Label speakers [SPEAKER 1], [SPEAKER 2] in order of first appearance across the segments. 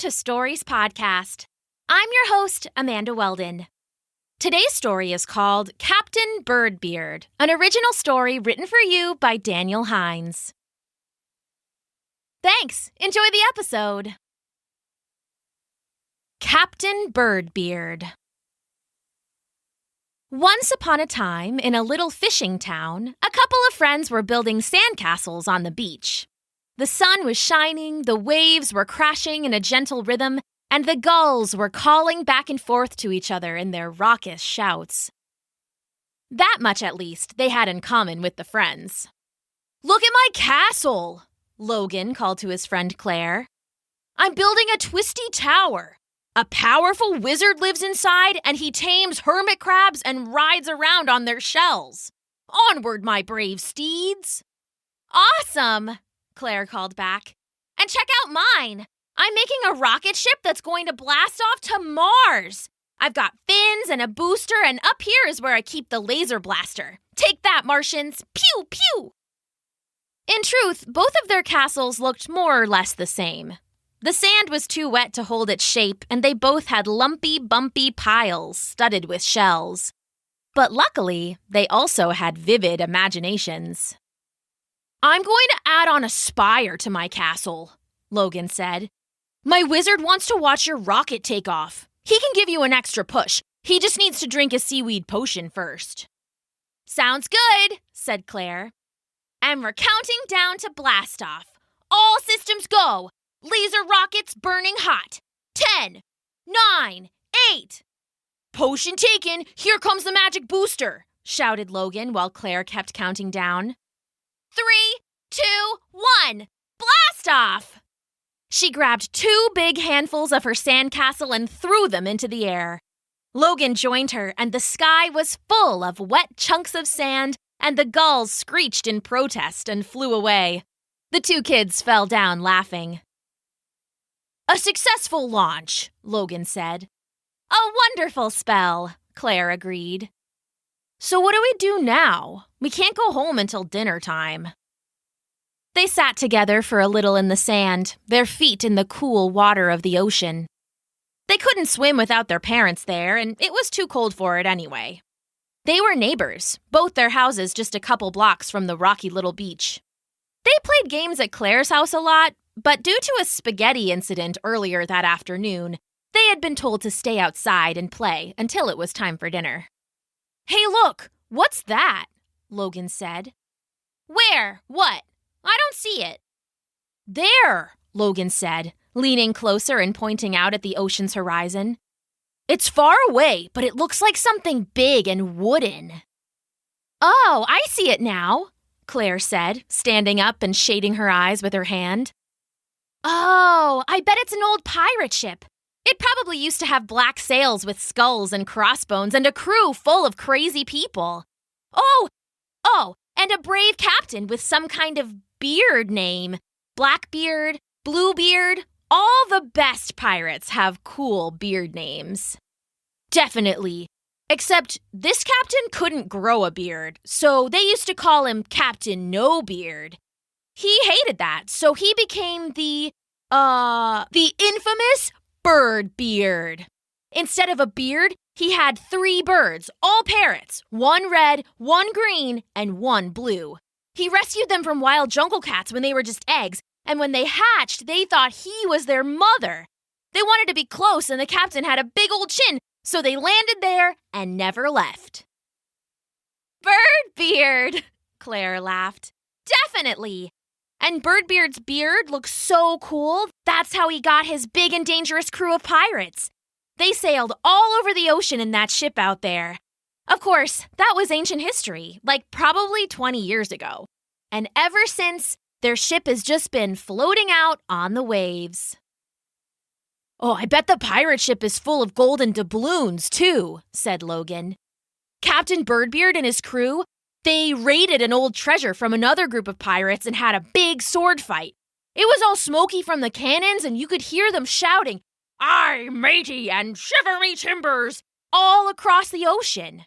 [SPEAKER 1] to Stories Podcast. I'm your host, Amanda Weldin. Today's story is called Captain Birdbeard, an original story written for you by Daniel Hinds. Thanks. Enjoy the episode. Captain Birdbeard. Once upon a time, in a little fishing town, a couple of friends were building sandcastles on the beach. The sun was shining, the waves were crashing in a gentle rhythm, and the gulls were calling back and forth to each other in their raucous shouts. That much, at least, they had in common with the friends. "Look at my castle!" Logan called to his friend Claire. "I'm building a twisty tower. A powerful wizard lives inside, and he tames hermit crabs and rides around on their shells. Onward, my brave steeds!" "Awesome!" Claire called back. "And check out mine! I'm making a rocket ship that's going to blast off to Mars! I've got fins and a booster, and up here is where I keep the laser blaster. Take that, Martians! Pew, pew!" In truth, both of their castles looked more or less the same. The sand was too wet to hold its shape, and they both had lumpy, bumpy piles studded with shells. But luckily, they also had vivid imaginations. "I'm going to add on a spire to my castle," Logan said. "My wizard wants to watch your rocket take off. He can give you an extra push. He just needs to drink a seaweed potion first." "Sounds good," said Claire. "And we're counting down to blast off. All systems go. Laser rockets burning hot. 10, 9, 8. "Potion taken. Here comes the magic booster," shouted Logan while Claire kept counting down. 3, 2, 1. Blast off! She grabbed 2 big handfuls of her sandcastle and threw them into the air. Logan joined her, and the sky was full of wet chunks of sand, and the gulls screeched in protest and flew away. The 2 kids fell down laughing. "A successful launch," Logan said. "A wonderful spell," Claire agreed. "So what do we do now? We can't go home until dinner time." They sat together for a little in the sand, their feet in the cool water of the ocean. They couldn't swim without their parents there, and it was too cold for it anyway. They were neighbors, both their houses just a couple blocks from the rocky little beach. They played games at Claire's house a lot, but due to a spaghetti incident earlier that afternoon, they had been told to stay outside and play until it was time for dinner. "Hey, look! What's that?" Logan said. "Where? What? I don't see it." "There," Logan said, leaning closer and pointing out at the ocean's horizon. "It's far away, but it looks like something big and wooden." "Oh, I see it now," Claire said, standing up and shading her eyes with her hand. "Oh, I bet it's an old pirate ship. It probably used to have black sails with skulls and crossbones and a crew full of crazy people. Oh, and a brave captain with some kind of beard name. Blackbeard, Bluebeard, all the best pirates have cool beard names." "Definitely. Except this captain couldn't grow a beard, so they used to call him Captain No Beard. He hated that, so he became the infamous Birdbeard. Instead of a beard, he had 3 birds, all parrots, 1 red, 1 green, and 1 blue. He rescued them from wild jungle cats when they were just eggs, and when they hatched, they thought he was their mother. They wanted to be close, and the captain had a big old chin, so they landed there and never left." "Birdbeard!" Claire laughed. "Definitely! And Birdbeard's beard looks so cool, that's how he got his big and dangerous crew of pirates. They sailed all over the ocean in that ship out there. Of course, that was ancient history, like probably 20 years ago. And ever since, their ship has just been floating out on the waves." "Oh, I bet the pirate ship is full of golden doubloons, too," said Logan. "Captain Birdbeard and his crew, they raided an old treasure from another group of pirates and had a big sword fight. It was all smoky from the cannons, and you could hear them shouting, 'Aye, matey, and shiver me timbers,' all across the ocean."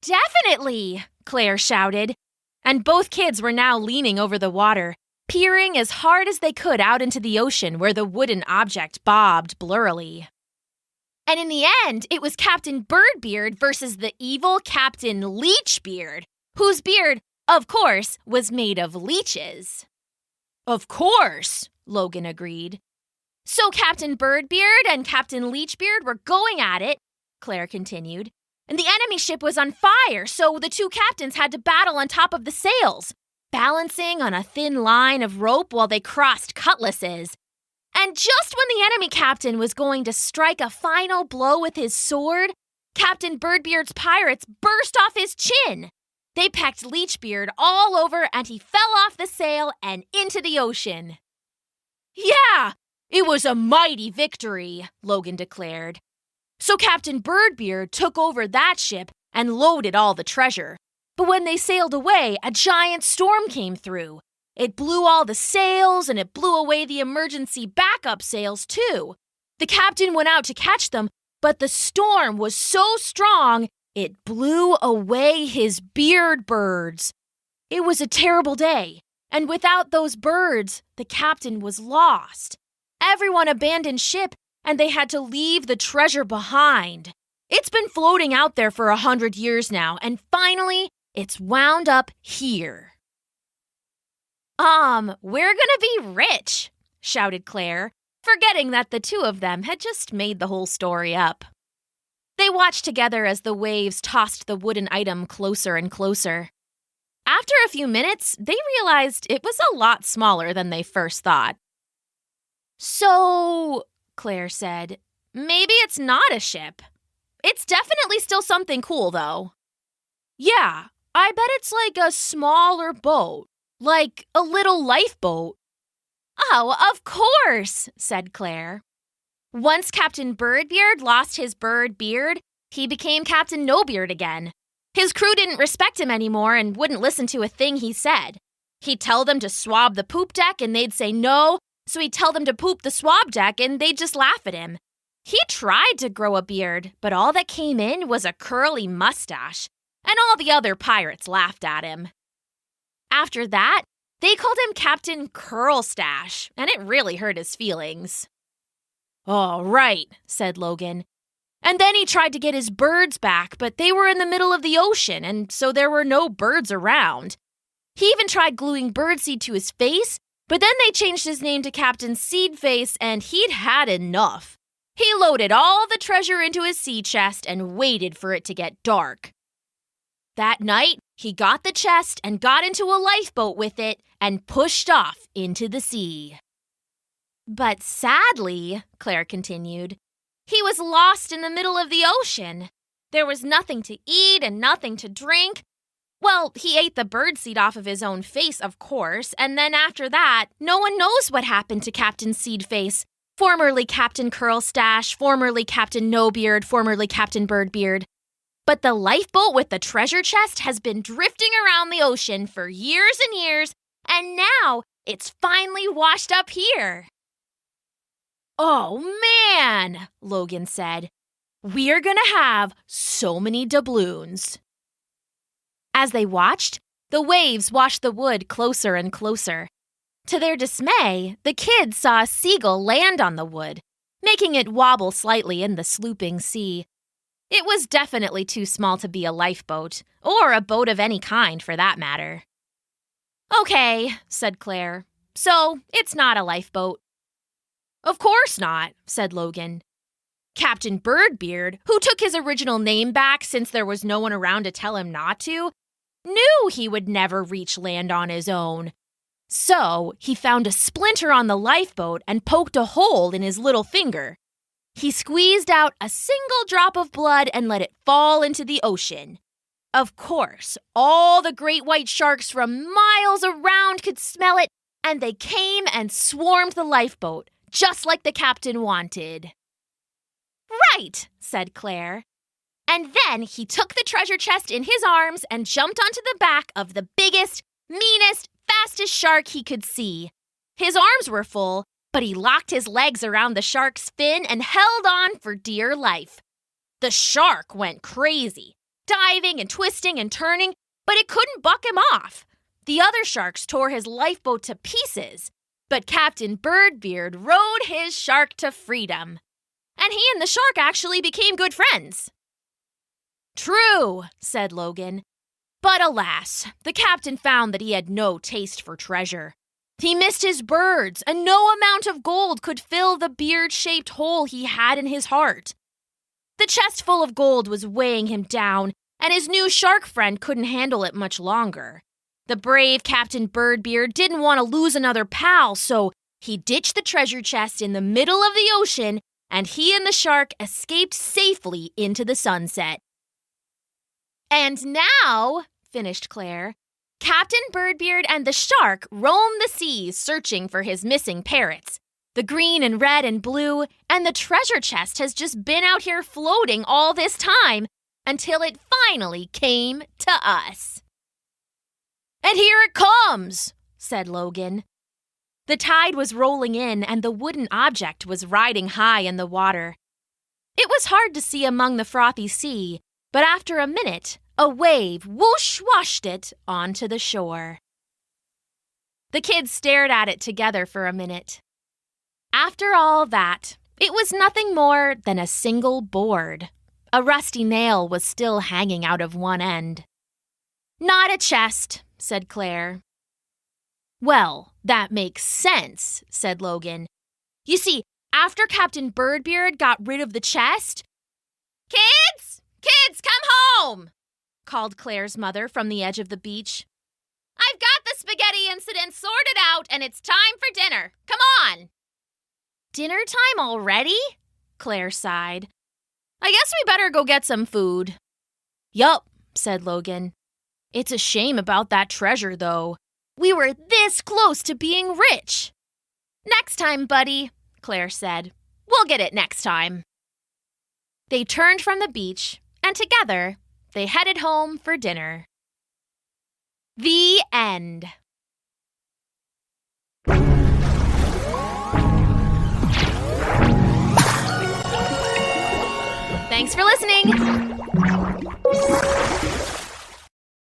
[SPEAKER 1] "Definitely," Claire shouted. And both kids were now leaning over the water, peering as hard as they could out into the ocean where the wooden object bobbed blurrily. And in the end, it was Captain Birdbeard versus the evil Captain Leechbeard, whose beard, of course, was made of leeches. Of course, Logan agreed. So Captain Birdbeard and Captain Leechbeard were going at it, Claire continued, and the enemy ship was on fire, so the two captains had to battle on top of the sails, balancing on a thin line of rope while they crossed cutlasses. And just when the enemy captain was going to strike a final blow with his sword, Captain Birdbeard's pirates burst off his chin. They pecked Leechbeard all over and he fell off the sail and into the ocean. Yeah, it was a mighty victory, Logan declared. So Captain Birdbeard took over that ship and loaded all the treasure. But when they sailed away, a giant storm came through. It blew all the sails and it blew away the emergency backup sails too. The captain went out to catch them, but the storm was so strong it blew away his beard birds. It was a terrible day, and without those birds, the captain was lost. Everyone abandoned ship, and they had to leave the treasure behind. It's been floating out there for 100 years now, and finally, it's wound up here. We're gonna be rich, shouted Claire, forgetting that the two of them had just made the whole story up. They watched together as the waves tossed the wooden item closer and closer. After a few minutes, they realized it was a lot smaller than they first thought. So, Claire said, maybe it's not a ship. It's definitely still something cool, though. Yeah, I bet it's like a smaller boat, like a little lifeboat. Oh, of course, said Claire. Once Captain Birdbeard lost his bird beard, he became Captain No Beard again. His crew didn't respect him anymore and wouldn't listen to a thing he said. He'd tell them to swab the poop deck and they'd say no, so he'd tell them to poop the swab deck and they'd just laugh at him. He tried to grow a beard, but all that came in was a curly mustache, and all the other pirates laughed at him. After that, they called him Captain Curlstash, and it really hurt his feelings. "All right," said Logan. And then he tried to get his birds back, but they were in the middle of the ocean, and so there were no birds around. He even tried gluing birdseed to his face, but then they changed his name to Captain Seedface, and he'd had enough. He loaded all the treasure into his sea chest and waited for it to get dark. That night, he got the chest and got into a lifeboat with it and pushed off into the sea. But sadly, Claire continued, he was lost in the middle of the ocean. There was nothing to eat and nothing to drink. Well, he ate the birdseed off of his own face, of course, and then after that, no one knows what happened to Captain Seedface, formerly Captain Curlstash, formerly Captain No Beard, formerly Captain Birdbeard. But the lifeboat with the treasure chest has been drifting around the ocean for years and years, and now it's finally washed up here. "Oh, man," Logan said. "We're gonna have so many doubloons." As they watched, the waves washed the wood closer and closer. To their dismay, the kids saw a seagull land on the wood, making it wobble slightly in the slooping sea. It was definitely too small to be a lifeboat, or a boat of any kind for that matter. "Okay," said Claire. "So, it's not a lifeboat." "Of course not," said Logan. Captain Birdbeard, who took his original name back since there was no one around to tell him not to, knew he would never reach land on his own. So, he found a splinter on the lifeboat and poked a hole in his little finger. He squeezed out a single drop of blood and let it fall into the ocean. Of course, all the great white sharks from miles around could smell it, and they came and swarmed the lifeboat, just like the captain wanted. "Right," said Claire. And then he took the treasure chest in his arms and jumped onto the back of the biggest, meanest, fastest shark he could see. His arms were full, but he locked his legs around the shark's fin and held on for dear life. The shark went crazy, diving and twisting and turning, but it couldn't buck him off. The other sharks tore his lifeboat to pieces, but Captain Birdbeard rowed his shark to freedom. And he and the shark actually became good friends. True, said Logan. But alas, the captain found that he had no taste for treasure. He missed his birds, and no amount of gold could fill the beard-shaped hole he had in his heart. The chest full of gold was weighing him down, and his new shark friend couldn't handle it much longer. The brave Captain Birdbeard didn't want to lose another pal, so he ditched the treasure chest in the middle of the ocean, and he and the shark escaped safely into the sunset. And now, finished Claire, Captain Birdbeard and the shark roam the seas searching for his missing parrots. The green and red and blue, and the treasure chest has just been out here floating all this time until it finally came to us. And here it comes, said Logan. The tide was rolling in and the wooden object was riding high in the water. It was hard to see among the frothy sea, but after a minute, a wave whoosh-washed it onto the shore. The kids stared at it together for a minute. After all that, it was nothing more than a single board. A rusty nail was still hanging out of one end. Not a chest, said Claire. Well, that makes sense, said Logan. You see, after Captain Birdbeard got rid of the chest... Kids! Kids, come home! Called Claire's mother from the edge of the beach. I've got the spaghetti incident sorted out and it's time for dinner. Come on! Dinner time already? Claire sighed. I guess we better go get some food. Yup, said Logan. It's a shame about that treasure, though. We were this close to being rich. Next time, buddy, Claire said. We'll get it next time. They turned from the beach, and together, they headed home for dinner. The end. Thanks for listening.